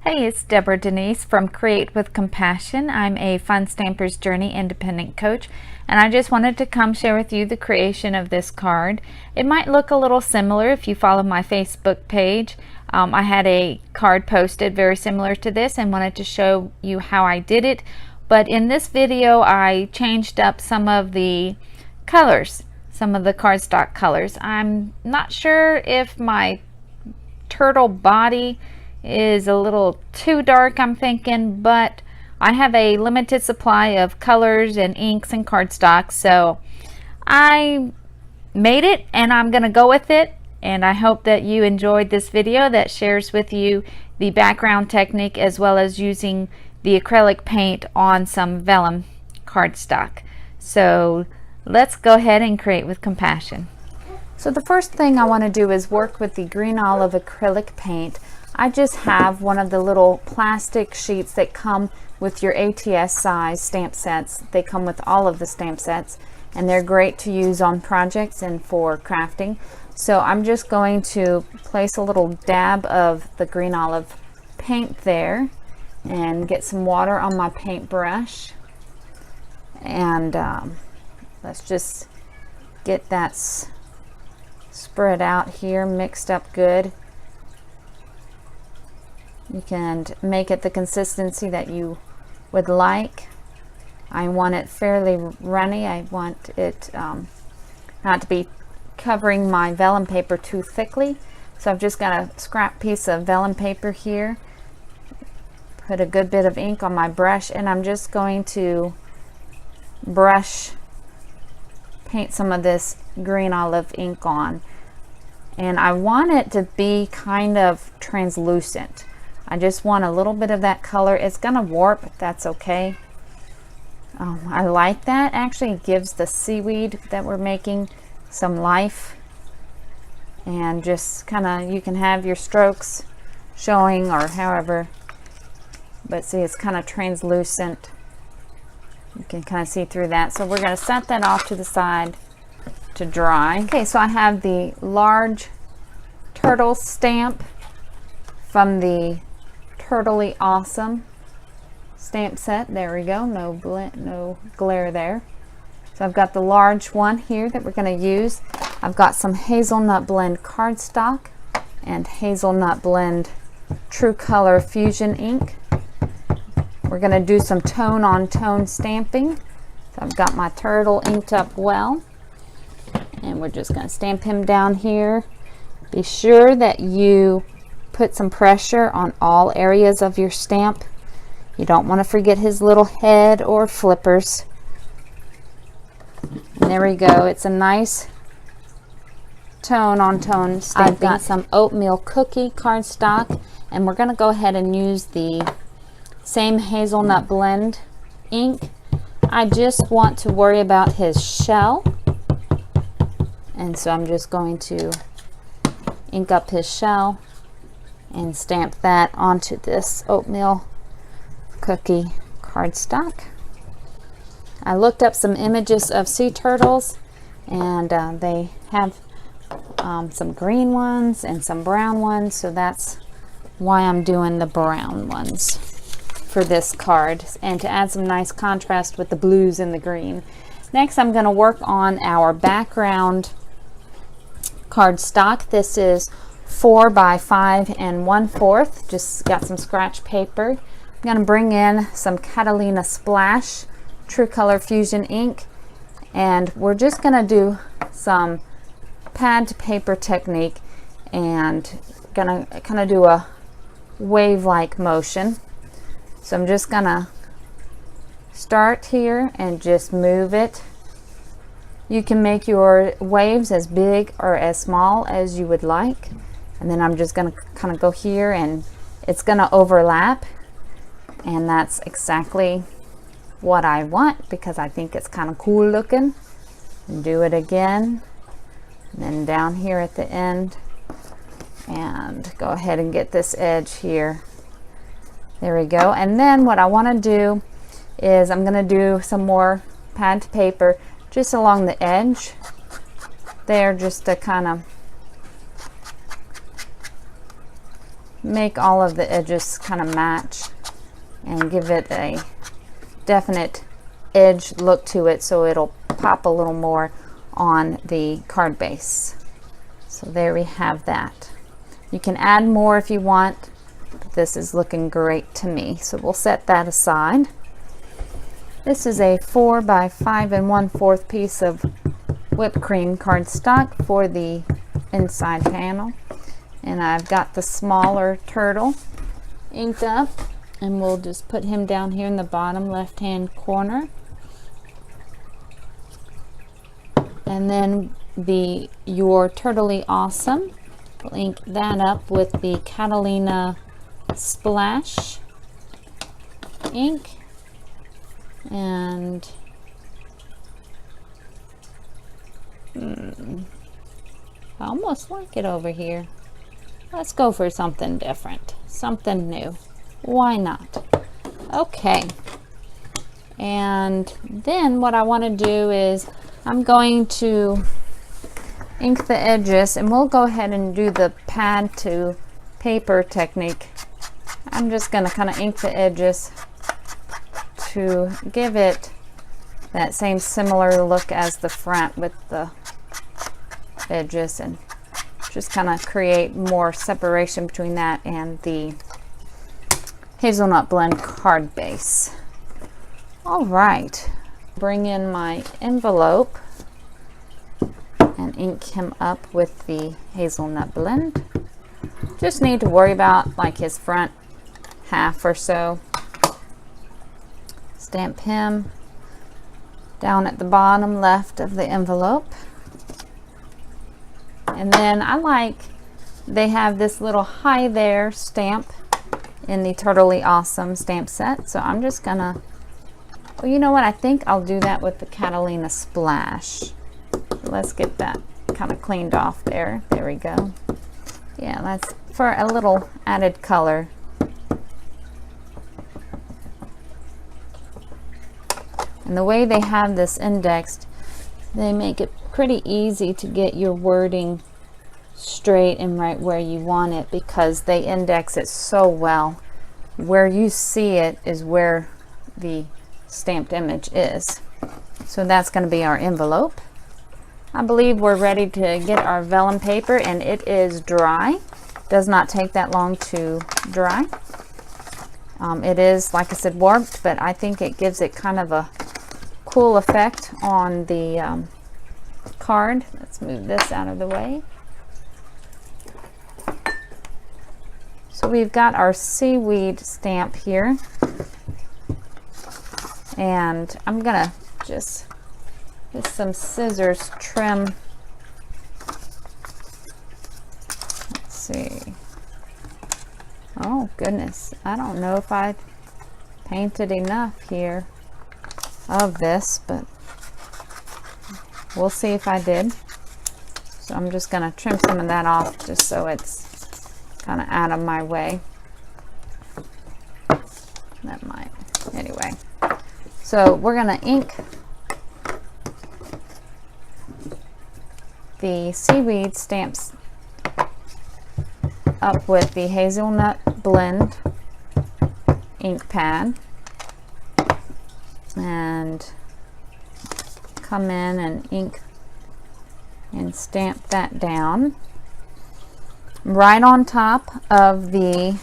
Hey, it's Deborah Denise from Create with Compassion. I'm a Fun Stamper's Journey independent coach, and I just wanted to come share with you the creation of this card. It might look a little similar if you follow my Facebook page. I had a card posted very similar to this and wanted to show you how I did it, but in this video I changed up some of the colors, some of the cardstock colors. I'm not sure if my turtle body is a little too dark, I'm thinking, but I have a limited supply of colors and inks and cardstock, so I made it and I'm gonna go with it. And I hope that you enjoyed this video that shares with you the background technique as well as using the acrylic paint on some vellum cardstock. So let's go ahead and create with compassion. So the first thing I want to do is work with the green olive acrylic paint. I just have one of the little plastic sheets that come with your ATS size stamp sets. They come with all of the stamp sets and they're great to use on projects and for crafting. So I'm just going to place a little dab of the green olive paint there and get some water on my paintbrush, and let's just get that spread out here, mixed up good. You can make it the consistency that you would like. I want it fairly runny. I want it not to be covering my vellum paper too thickly. So I've just got a scrap piece of vellum paper here. Put a good bit of ink on my brush, and I'm just going to paint some of this green olive ink on. And I want it to be kind of translucent. I just want a little bit of that color. It's gonna warp, but that's okay. I like that. Actually, it gives the seaweed that we're making some life. And just kind of, you can have your strokes showing or however, but see, it's kind of translucent. You can kind of see through that. So we're gonna set that off to the side to dry. Okay, so I have the large turtle stamp from the Turtley Awesome stamp set. There we go. No glare there. So I've got the large one here that we're going to use. I've got some hazelnut blend cardstock and hazelnut blend True Color Fusion ink. We're going to do some tone on tone stamping. So I've got my turtle inked up well, and we're just going to stamp him down here. Be sure that you put some pressure on all areas of your stamp. You don't want to forget his little head or flippers. And there we go. It's a nice tone on tone stamping. I've got some oatmeal cookie cardstock, and we're going to go ahead and use the same hazelnut blend ink. I just want to worry about his shell, and so I'm just going to ink up his shell and stamp that onto this oatmeal cookie cardstock. I looked up some images of sea turtles, and they have some green ones and some brown ones, so that's why I'm doing the brown ones for this card, and to add some nice contrast with the blues and the green. Next, I'm going to work on our background cardstock. This is 4 by 5 1/4. Just got some scratch paper. I'm going to bring in some Catalina Splash True Color Fusion ink, and we're just going to do some pad to paper technique and going to kind of do a wave-like motion. So I'm just going to start here and just move it. You can make your waves as big or as small as you would like. And then I'm just going to kind of go here, and it's going to overlap, and that's exactly what I want because I think it's kind of cool looking. And do it again, and then down here at the end, and go ahead and get this edge here. There we go. And then what I want to do is I'm going to do some more pad to paper just along the edge there, just to kind of make all of the edges kind of match and give it a definite edge look to it, so it'll pop a little more on the card base. So there we have that. You can add more if you want, but this is looking great to me, so we'll set that aside. This is a 4 by 5 1/4 piece of whipped cream cardstock for the inside panel, and I've got the smaller turtle inked up, and we'll just put him down here in the bottom left hand corner. And then your Turtley Awesome, we'll ink that up with the Catalina Splash ink, and I almost like it over here. Let's go for something different, something new. Why not? Okay, and then what I want to do is I'm going to ink the edges, and we'll go ahead and do the pad to paper technique. I'm just going to kind of ink the edges to give it that same similar look as the front with the edges, and just kind of create more separation between that and the hazelnut blend card base. All right, bring in my envelope and ink him up with the hazelnut blend. Just need to worry about like his front half or so. Stamp him down at the bottom left of the envelope. And then they have this little hi there stamp in the Turtley Awesome stamp set. So I'm just gonna, well, you know what? I think I'll do that with the Catalina Splash. Let's get that kind of cleaned off there. There we go. Yeah, that's for a little added color. And the way they have this indexed, they make it pretty easy to get your wording straight and right where you want it, because they index it so well. Where you see it is where the stamped image is. So that's going to be our envelope. I believe we're ready to get our vellum paper, and it is dry. Does not take that long to dry. It is, like I said, warped, but I think it gives it kind of a cool effect on the card. Let's move this out of the way. So we've got our seaweed stamp here, and I'm gonna just with some scissors trim. Let's see. Oh goodness, I don't know if I painted enough here of this, but we'll see if I did. So I'm just gonna trim some of that off just so it's kind of out of my way. That might, anyway. So we're gonna ink the seaweed stamps up with the hazelnut blend ink pad, and come in and ink and stamp that down right on top of the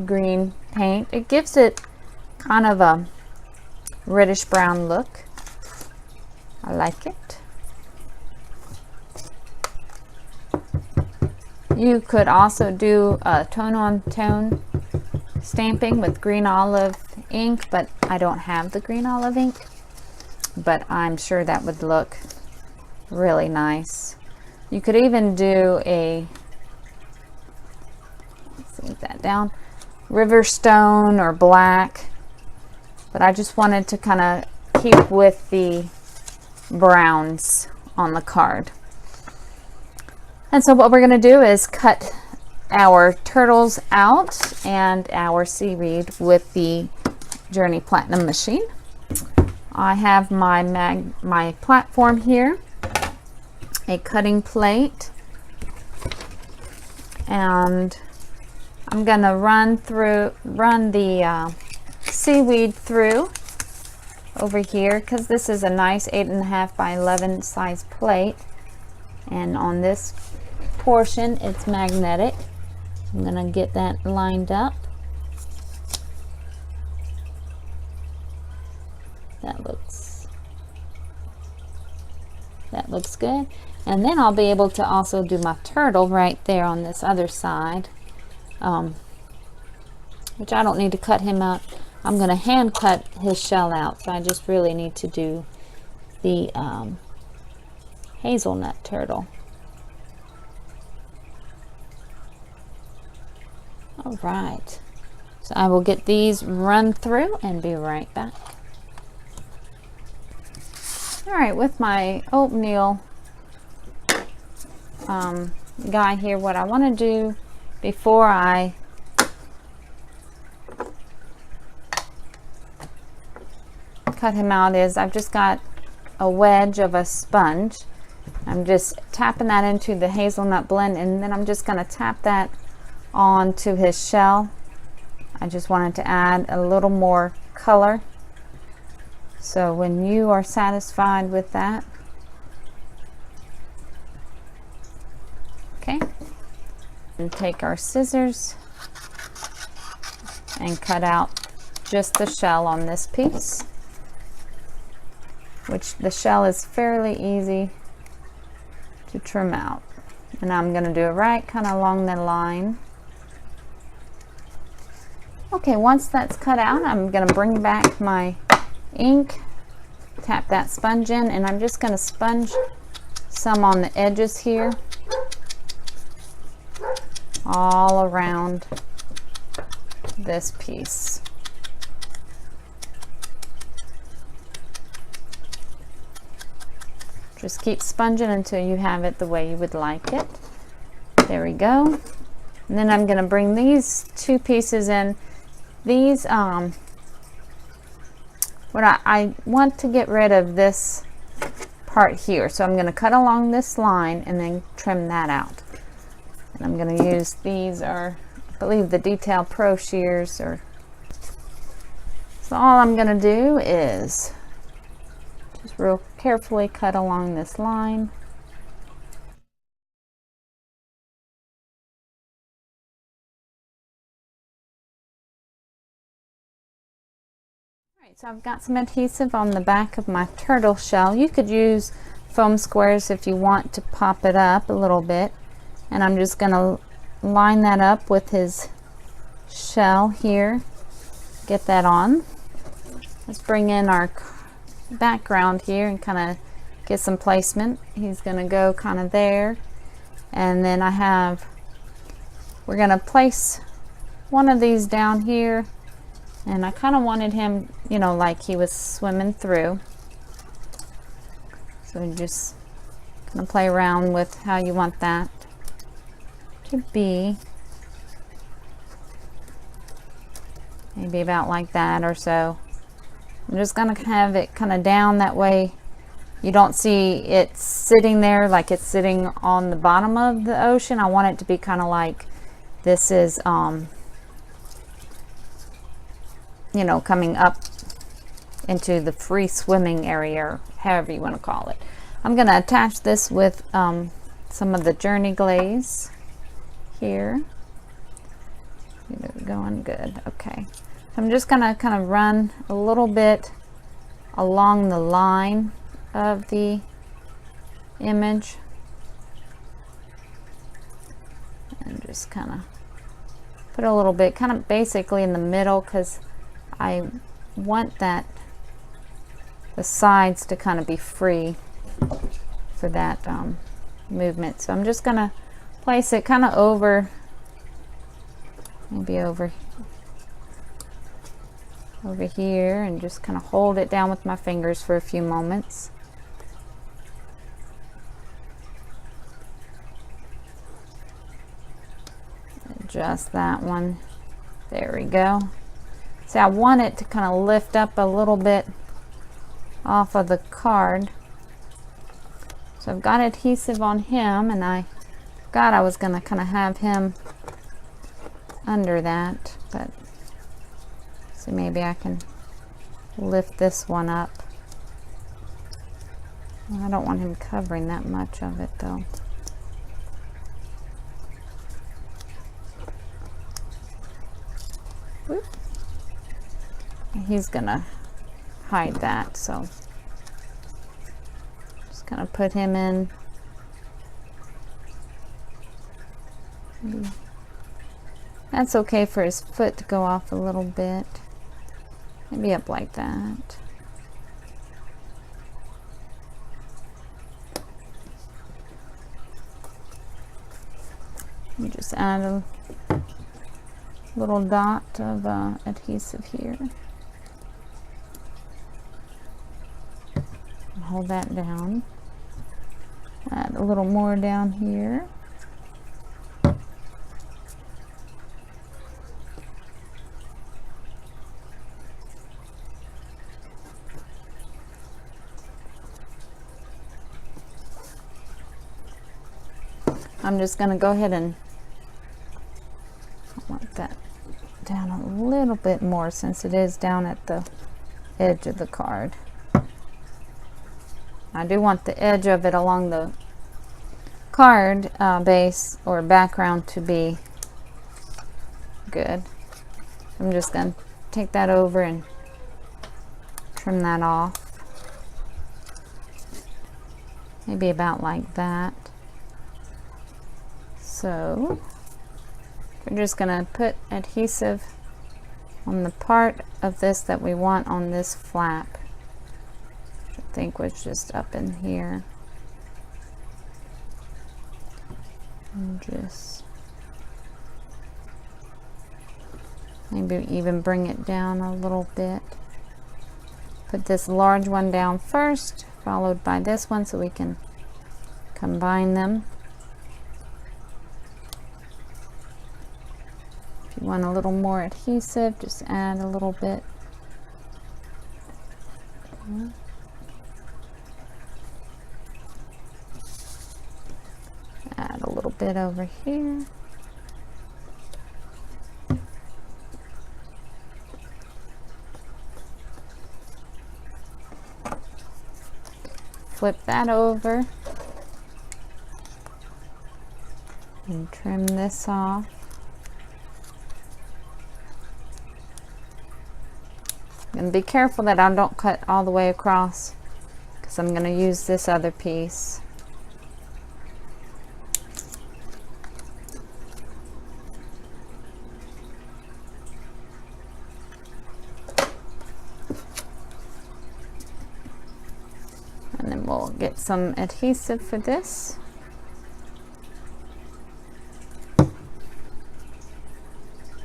green paint. It gives it kind of a reddish brown look. I like it. You could also do a tone on tone stamping with green olive ink, but I don't have the green olive ink, but I'm sure that would look really nice. You could even do a, let's leave that down, river stone or black, but I just wanted to kind of keep with the browns on the card. And so what we're going to do is cut our turtles out and our seaweed with the Journey Platinum machine. I have my platform here, a cutting plate, and I'm gonna run the seaweed through over here, because this is a nice 8.5 by 11 size plate, and on this portion it's magnetic. I'm gonna get that lined up. That looks good. And then I'll be able to also do my turtle right there on this other side, which I don't need to cut him out. I'm going to hand cut his shell out, so I just really need to do the hazelnut turtle. All right, so I will get these run through and be right back. All right, with my oatmeal guy here, what I want to do before I cut him out is I've just got a wedge of a sponge. I'm just tapping that into the hazelnut blend, and then I'm just going to tap that onto his shell. I just wanted to add a little more color. So when you are satisfied with that, okay, and take our scissors and cut out just the shell on this piece, which the shell is fairly easy to trim out. And I'm going to do it right kind of along the line. Okay, once that's cut out, I'm going to bring back my ink, tap that sponge in, and I'm just going to sponge some on the edges here, all around this piece. Just keep sponging until you have it the way you would like it. There we go. And then I'm going to bring these two pieces in. These what I want to get rid of this part here, so I'm going to cut along this line and then trim that out. And I'm going to use these are, I believe, the Detail Pro shears. So all I'm going to do is just real carefully cut along this line. So I've got some adhesive on the back of my turtle shell. You could use foam squares if you want to pop it up a little bit. And I'm just going to line that up with his shell here. Get that on. Let's bring in our background here and kind of get some placement. He's going to go kind of there. And then we're going to place one of these down here. And I kind of wanted him, you know, like he was swimming through. So you just kind of play around with how you want that to be. Maybe about like that or so. I'm just going to have it kind of down that way. You don't see it sitting there like it's sitting on the bottom of the ocean. I want it to be kind of like this is, you know, coming up into the free swimming area, or however you want to call it. I'm going to attach this with some of the Journey glaze here. Get it going good. Okay. I'm just going to kind of run a little bit along the line of the image and just kind of put a little bit kind of basically in the middle, because I want that the sides to kind of be free for that movement. So I'm just going to place it kind of over, maybe over here, and just kind of hold it down with my fingers for a few moments. Adjust that one. There we go. See, I want it to kind of lift up a little bit off of the card. So I've got adhesive on him, and I've forgot I was gonna kind of have him under that, but see, maybe I can lift this one up. I don't want him covering that much of it though. Whoop. He's gonna hide that, so just gonna put him in. Maybe that's okay for his foot to go off a little bit. Maybe up like that. You just add a little dot of adhesive here. Hold that down. Add a little more down here. I'm just going to go ahead and I want that down a little bit more since it is down at the edge of the card. I do want the edge of it along the card base or background to be good. I'm just going to take that over and trim that off. Maybe about like that. So we're just going to put adhesive on the part of this that we want on this flap, which I think was just up in here. And just maybe even bring it down a little bit. Put this large one down first, followed by this one so we can combine them. If you want a little more adhesive, just add a little bit. Add a little bit over here. Flip that over and trim this off. And be careful that I don't cut all the way across because I'm going to use this other piece. And then we'll get some adhesive for this.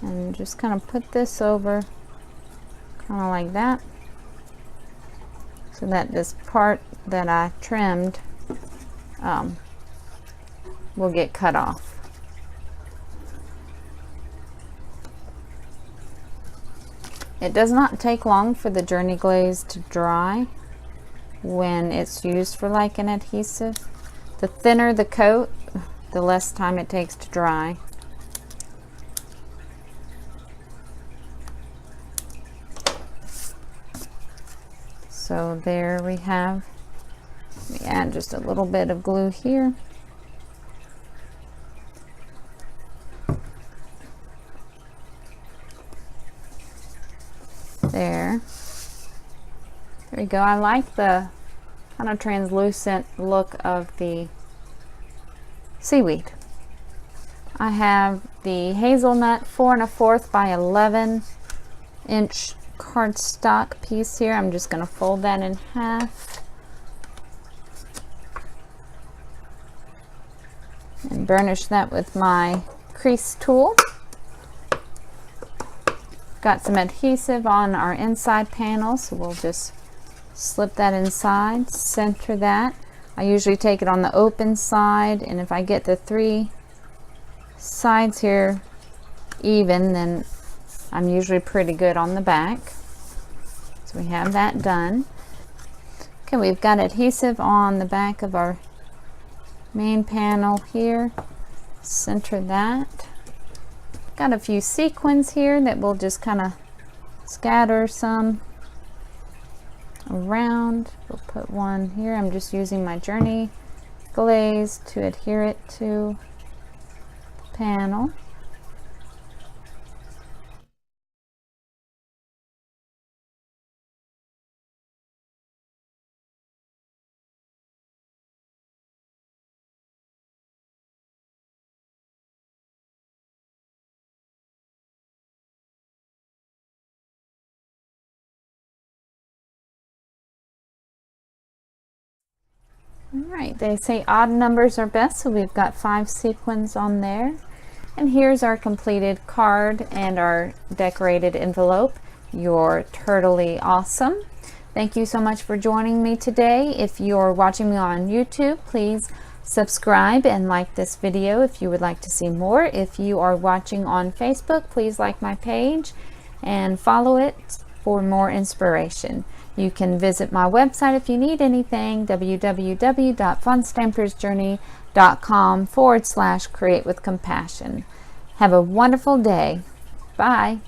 And just kind of put this over kind of like that, so that this part that I trimmed will get cut off. It does not take long for the Journey Glaze to dry when it's used for like an adhesive. The thinner the coat, the less time it takes to dry. So there we have, let me add just a little bit of glue here. There we go. I like the kind of translucent look of the seaweed. I have the hazelnut 4 1/4 by 11 inch cardstock piece here. I'm just going to fold that in half and burnish that with my crease tool. Got some adhesive on our inside panel, so we'll just slip that inside, center that. I usually take it on the open side, and if I get the 3 sides here even, then I'm usually pretty good on the back. So we have that done. Okay, we've got adhesive on the back of our main panel here. Center that. Got a few sequins here that we'll just kind of scatter some around. We'll put one here. I'm just using my Journey glaze to adhere it to the panel. Alright, they say odd numbers are best, so we've got 5 sequins on there. And here's our completed card and our decorated envelope, your Turtley Awesome. Thank you so much for joining me today. If you're watching me on YouTube, please subscribe and like this video if you would like to see more. If you are watching on Facebook, please like my page and follow it for more inspiration. You can visit my website if you need anything, www.funstampersjourney.com/create with compassion. Have a wonderful day. Bye.